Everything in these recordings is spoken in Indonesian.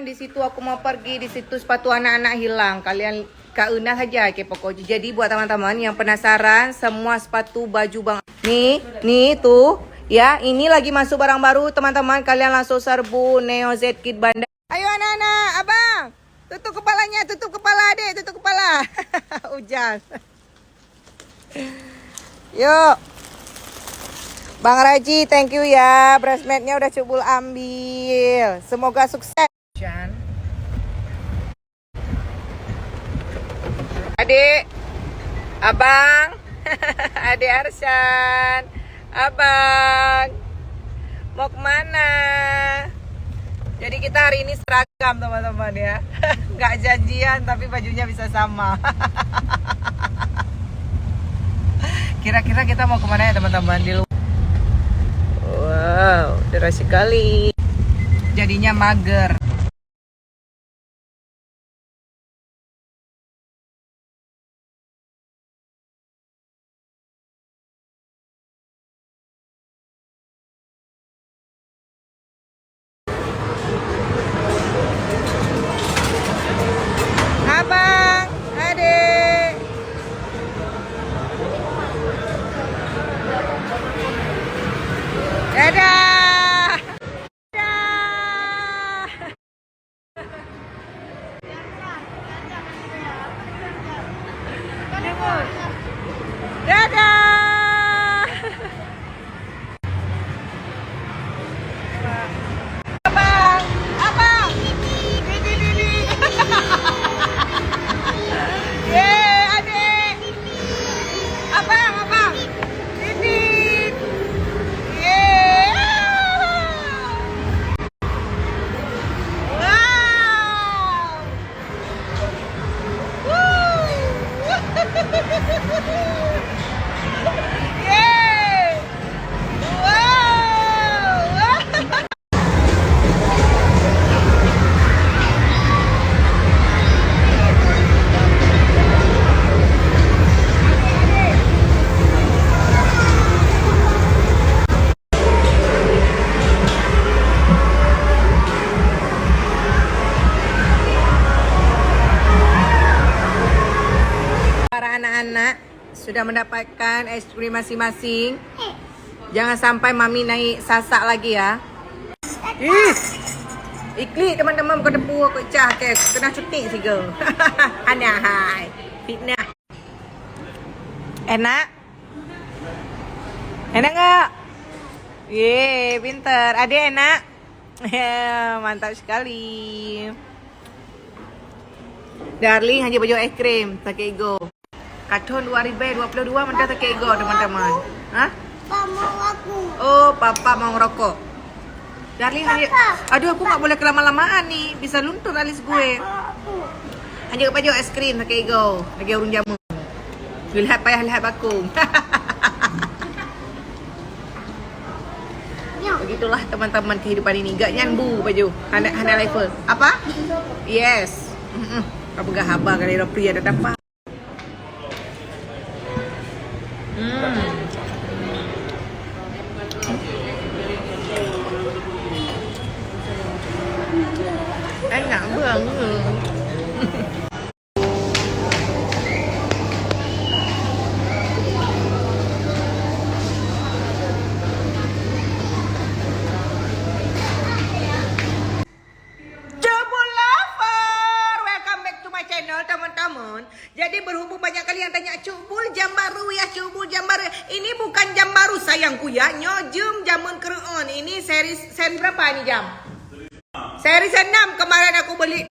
di situ aku mau pergi, di situ sepatu anak-anak hilang. Kalian Kak Una saja ke pokoknya. Jadi buat teman-teman yang penasaran, semua sepatu baju Bang. Nih tuh. Ya, ini lagi masuk barang baru teman-teman. Kalian langsung serbu Neo Z Kid Bandar. Ayo anak-anak, abang. Tutup kepalanya, tutup kepala adik, tutup kepala. Hujan. Yuk. Bang Raji, thank you ya. Breastmate-nya udah Cubul ambil. Semoga sukses. Adik, abang, adik Arshan, abang, mau kemana? Jadi kita hari ini seragam teman-teman ya. Nggak janjian tapi bajunya bisa sama. Kira-kira kita mau kemana ya teman-teman? Di luar. Wow, deras sekali. Jadinya mager. Abang, adik. Dadah. Dadah. Dadah. Abang, abang. Didi. Yeay, adik. Abang. Didi. Yeay. Wow. Woo. Yeay. Wow. Para anak-anak sudah mendapatkan es krim masing-masing. Jangan sampai mami naik sasak lagi ya. Ikli teman-teman kau tepu aku cah ke kena cuti siga. Anak hai. Fitnah. Enak? Enak enggak? Ye, pinter. Adik enak? Ya, mantap sekali. Darling hanya baju es krim, tak ego. Karton 2022 mentah tak ego teman-teman. Hah? Papa mau aku. Oh, papa mau ngerokok. Darling hanya, aduh aku nggak boleh kelama-lamaan nih, bisa luntur alis gue. Hanya baju es krim tak ego, lagi urung jamu. Lihat lihat bakung. Begitulah teman-teman kehidupan ini, gak nyambu baju. Hana level. Apa? Yes. Apa gak haba kali pria ada apa? Enak banget. Teman-teman, jadi berhubung banyak kali yang tanya Cubul jam baru ya, Cubul jam baru. Ini bukan jam baru sayangku ya, nyojum jamun kereon. Ini seri berapa ini jam? Seri 6 kemarin aku beli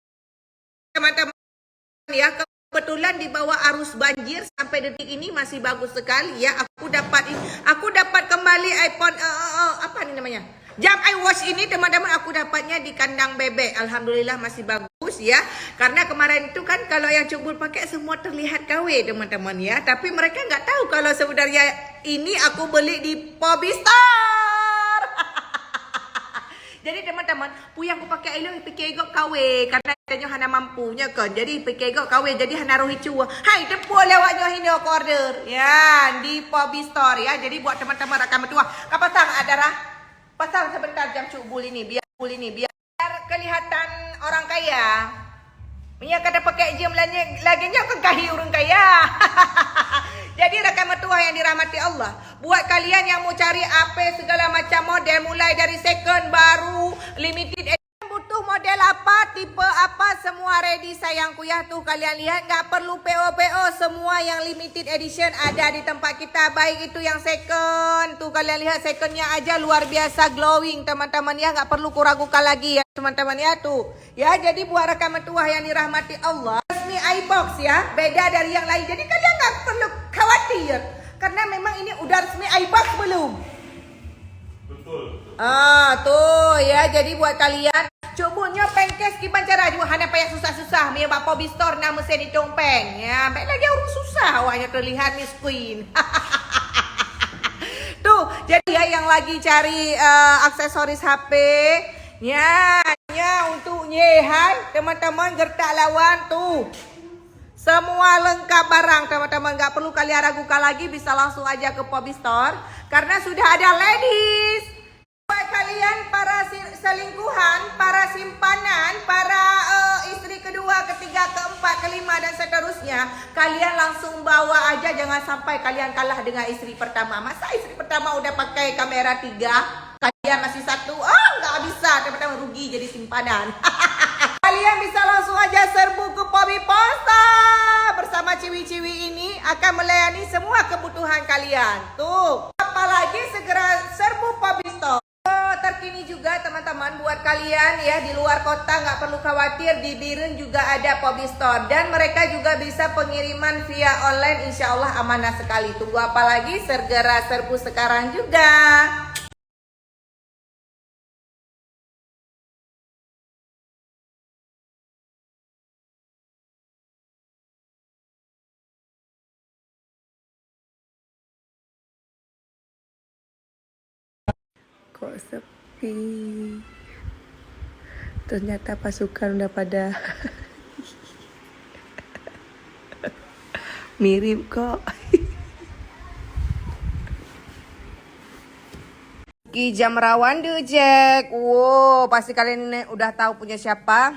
teman-teman ya. Kebetulan di bawah arus banjir sampai detik ini masih bagus sekali ya. Aku dapat kembali iPhone apa nih namanya? Jam iWatch ini teman-teman aku dapatnya di kandang bebek. Alhamdulillah masih bagus ya. Karena kemarin itu kan kalau yang Cubul pakai semua terlihat KW teman-teman ya. Tapi mereka nggak tahu kalau sebenarnya ini aku beli di Pobi Store. Jadi teman-teman, puyang aku pakai ilo pikir gok KW karena katanya hana mampunya kan. Jadi pikir gok KW jadi hana rohi cua. Hai depu lewatnya ini aku order. Ya, di Pobi Store ya. Jadi buat teman-teman rakan mertua, kapasang ada pasang sebentar jam Cubul ini biar kelihatan orang kaya. Punya kata pakai jam laginya kan kahi orang kaya. Jadi rakan mertua yang dirahmati Allah, buat kalian yang mau cari apa segala macam model mulai dari second, baru, limited edition, butuh model apa, tipe apa, semua ready sayangku ya. Tuh kalian lihat, nggak perlu PO, semua yang limited edition ada di tempat kita. Baik itu yang second, tuh kalian lihat secondnya aja luar biasa glowing teman-teman ya, nggak perlu kuragukan lagi ya teman-teman ya. Tuh ya, jadi buat rekan mertua yang dirahmati Allah, resmi iBox ya, beda dari yang lain. Jadi kalian nggak perlu khawatir, karena memang ini udah resmi iBox belum? Betul. Tuh ya, jadi buat kalian cubunyo pengkes gimana cara juga hanya payah susah-susah mia bapak bistor nama saya di dompeng ya, baik lagi orang susah awaknya terlihat Miss Queen. Tuh jadi ya yang lagi cari aksesoris HP ya untuk nyehan teman-teman gertak lawan tuh semua lengkap barang teman-teman, nggak perlu kalian ragukan lagi, bisa langsung aja ke Pobi Store karena sudah ada ladies. Buat kalian para selingkuhan, para simpanan, para istri kedua, ketiga, keempat, kelima dan seterusnya, kalian langsung bawa aja, jangan sampai kalian kalah dengan istri pertama. Masa istri pertama udah pakai kamera 3, kalian masih 1, nggak bisa, teman-teman, rugi jadi simpanan. Kalian bisa langsung aja serbu ke Pobi Posta bersama ciwi-ciwi ini akan melayani semua kebutuhan kalian. Tuh, apalagi segera serbu Pobi Store. Terkini juga teman-teman buat kalian ya di luar kota, nggak perlu khawatir, di Biren juga ada Pobi Store dan mereka juga bisa pengiriman via online, insya Allah amanah sekali. Tunggu apa lagi, segera serbu sekarang juga. Kok sepi? Ternyata pasukan udah pada mirip kok. Ki jam rawan deh Jack. Wow, pasti kalian udah tahu punya siapa.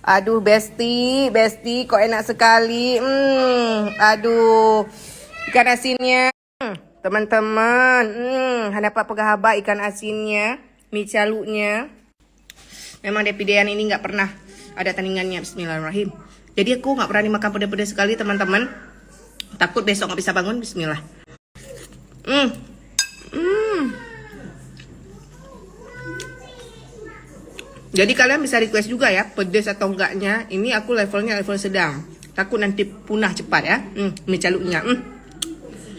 Aduh Besti kok enak sekali. Aduh ikan asinnya. Teman-teman, dapat pegahaba ikan asinnya, mie caluknya. Memang depidean ini nggak pernah ada tandingannya. Bismillahirrahmanirrahim. Jadi aku nggak berani makan pedas-pedas sekali teman-teman. Takut besok nggak bisa bangun. Bismillah. Jadi kalian bisa request juga ya, pedas atau enggaknya. Ini aku levelnya level sedang. Takut nanti punah cepat ya. Mie caluknya.